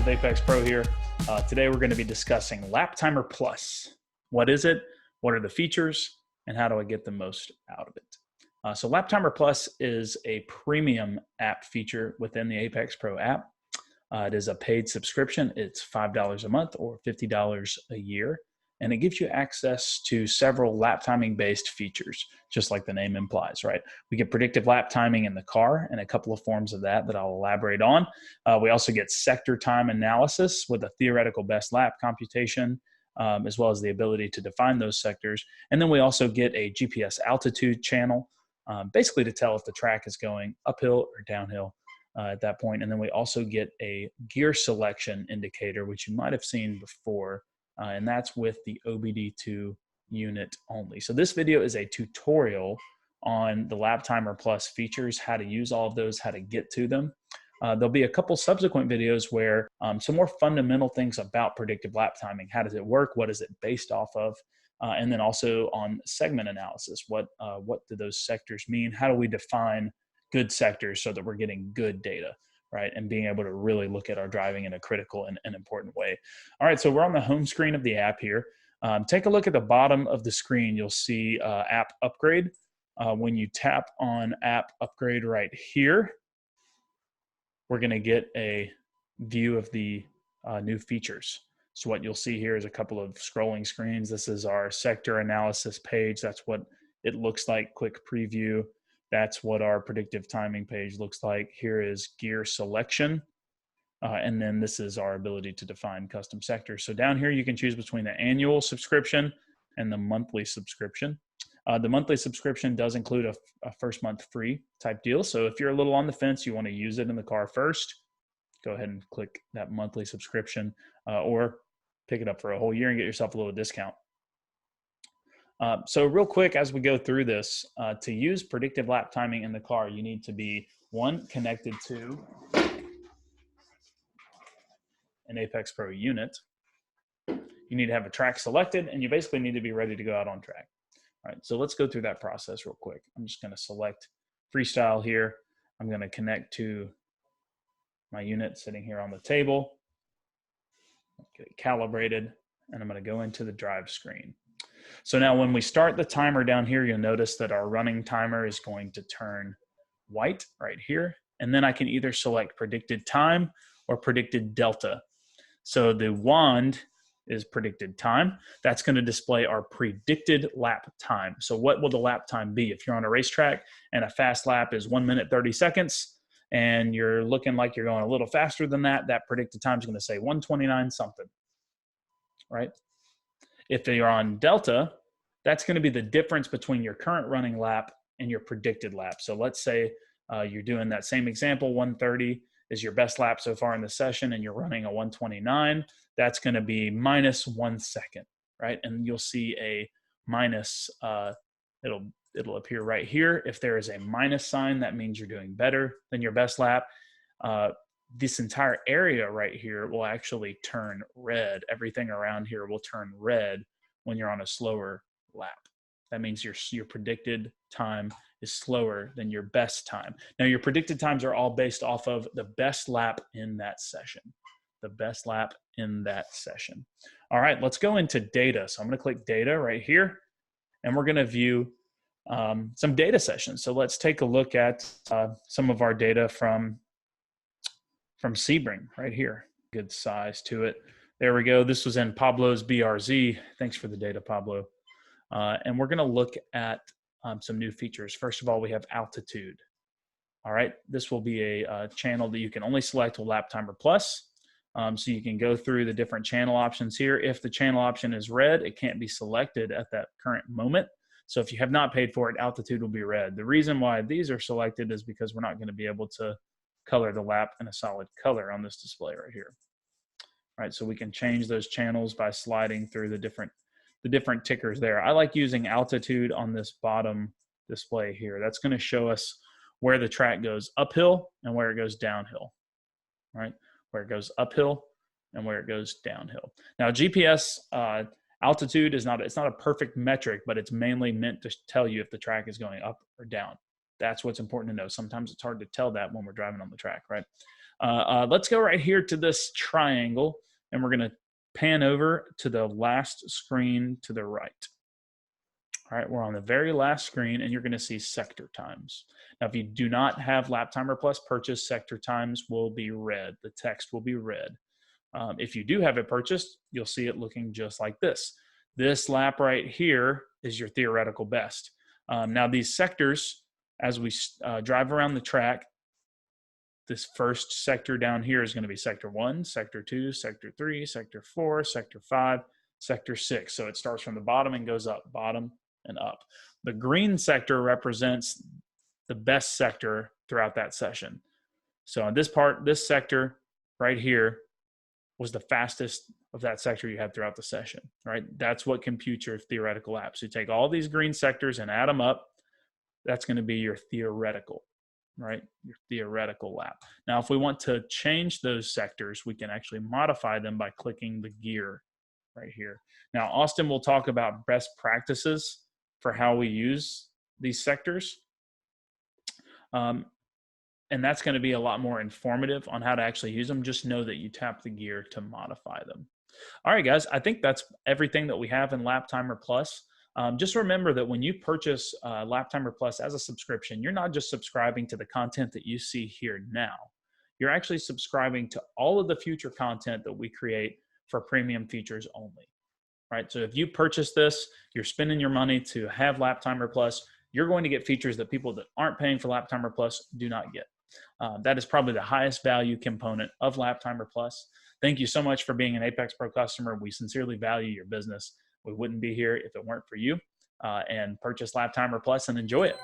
with Apex Pro here. Today we're going to be discussing Lap Timer Plus. What is it? What are the features? And how do I get the most out of it? So Lap Timer Plus is a premium app feature within the Apex Pro app. It is a paid subscription. It's $5 a month or $50 a year. And it gives you access to several lap timing based features, just like the name implies, right? We get predictive lap timing in the car and a couple of forms of that I'll elaborate on. We also get sector time analysis with a theoretical best lap computation, as well as the ability to define those sectors. And then we also get a GPS altitude channel, basically to tell if the track is going uphill or downhill at that point. And then we also get a gear selection indicator, which you might have seen before. And that's with the OBD2 unit only. So this video is a tutorial on the Lap Timer Plus features, how to use all of those, how to get to them. There'll be a couple subsequent videos where some more fundamental things about predictive lap timing. How does it work? What is it based off of? And then also on segment analysis. What do those sectors mean? How do we define good sectors so that we're getting good data? Right, and being able to really look at our driving in a critical and important way. All right, so we're on the home screen of the app here. Take a look at the bottom of the screen. You'll see app upgrade. When you tap on app upgrade right here, we're going to get a view of the new features. So what you'll see here is a couple of scrolling screens. This is our sector analysis page. That's what it looks like. Quick preview. That's what our predictive timing page looks like. Here is gear selection. And then this is our ability to define custom sectors. So down here, you can choose between the annual subscription and the monthly subscription. The monthly subscription does include a first month free type deal. So if you're a little on the fence, you want to use it in the car first, go ahead and click that monthly subscription or pick it up for a whole year and get yourself a little discount. So real quick, as we go through this, to use predictive lap timing in the car, you need to be, one, connected to an Apex Pro unit. You need to have a track selected, and you basically need to be ready to go out on track. All right, so let's go through that process real quick. I'm just going to select freestyle here. I'm going to connect to my unit sitting here on the table, get it calibrated, and I'm going to go into the drive screen. So now when we start the timer down here, you'll notice that our running timer is going to turn white right here. And then I can either select predicted time or predicted delta. So the wand is predicted time. That's going to display our predicted lap time. So what will the lap time be? If you're on a racetrack and a fast lap is 1 minute, 30 seconds, and you're looking like you're going a little faster than that, that predicted time is going to say 129 something, right? If you're on delta, that's going to be the difference between your current running lap and your predicted lap. So let's say you're doing that same example, 130 is your best lap so far in the session, and you're running a 129. That's going to be minus 1 second, right? And you'll see a minus, it'll appear right here. If there is a minus sign, that means you're doing better than your best lap. This entire area right here will actually turn red. Everything around here will turn red when you're on a slower lap. That means your predicted time is slower than your best time. Now, your predicted times are all based off of the best lap in that session. The best lap in that session. All right, let's go into data. So I'm going to click data right here, and we're going to view some data sessions. So let's take a look at some of our data from Sebring right here. Good size to it. There we go. This was in Pablo's BRZ. Thanks for the data, Pablo. And we're going to look at some new features. First of all, we have altitude. All right. This will be a channel that you can only select with Lap Timer Plus. So you can go through the different channel options here. If the channel option is red, it can't be selected at that current moment. So if you have not paid for it, altitude will be red. The reason why these are selected is because we're not going to be able to color the lap in a solid color on this display right here. All right, so we can change those channels by sliding through the different tickers there. I like using altitude on this bottom display here. That's going to show us where the track goes uphill and where it goes downhill. All right, where it goes uphill and where it goes downhill. Now, GPS altitude is not a perfect metric, but it's mainly meant to tell you if the track is going up or down. That's what's important to know. Sometimes it's hard to tell that when we're driving on the track, right? Let's go right here to this triangle, and we're going to pan over to the last screen to the right. All right, we're on the very last screen, and you're going to see sector times. Now, if you do not have Lap Timer Plus purchased, sector times will be red. The text will be red. If you do have it purchased, you'll see it looking just like this. This lap right here is your theoretical best. Now, these sectors, as we drive around the track, this first sector down here is going to be sector 1, sector 2, sector 3, sector 4, sector 5, sector 6. So it starts from the bottom and goes up, bottom and up. The green sector represents the best sector throughout that session. So on this part, this sector right here was the fastest of that sector you had throughout the session, right? That's what computes your theoretical laps. You take all these green sectors and add them up. That's going to be your theoretical, right? Your theoretical lap. Now, if we want to change those sectors, we can actually modify them by clicking the gear right here. Now, Austin will talk about best practices for how we use these sectors. And that's going to be a lot more informative on how to actually use them. Just know that you tap the gear to modify them. All right, guys, I think that's everything that we have in Lap Timer Plus. Just remember that when you purchase Lap Timer Plus as a subscription, you're not just subscribing to the content that you see here now. You're actually subscribing to all of the future content that we create for premium features only, right? So if you purchase this, you're spending your money to have Lap Timer Plus, you're going to get features that people that aren't paying for Lap Timer Plus do not get. That is probably the highest value component of Lap Timer Plus. Thank you so much for being an Apex Pro customer. We sincerely value your business. We wouldn't be here if it weren't for you. And purchase Lap Timer Plus and enjoy it.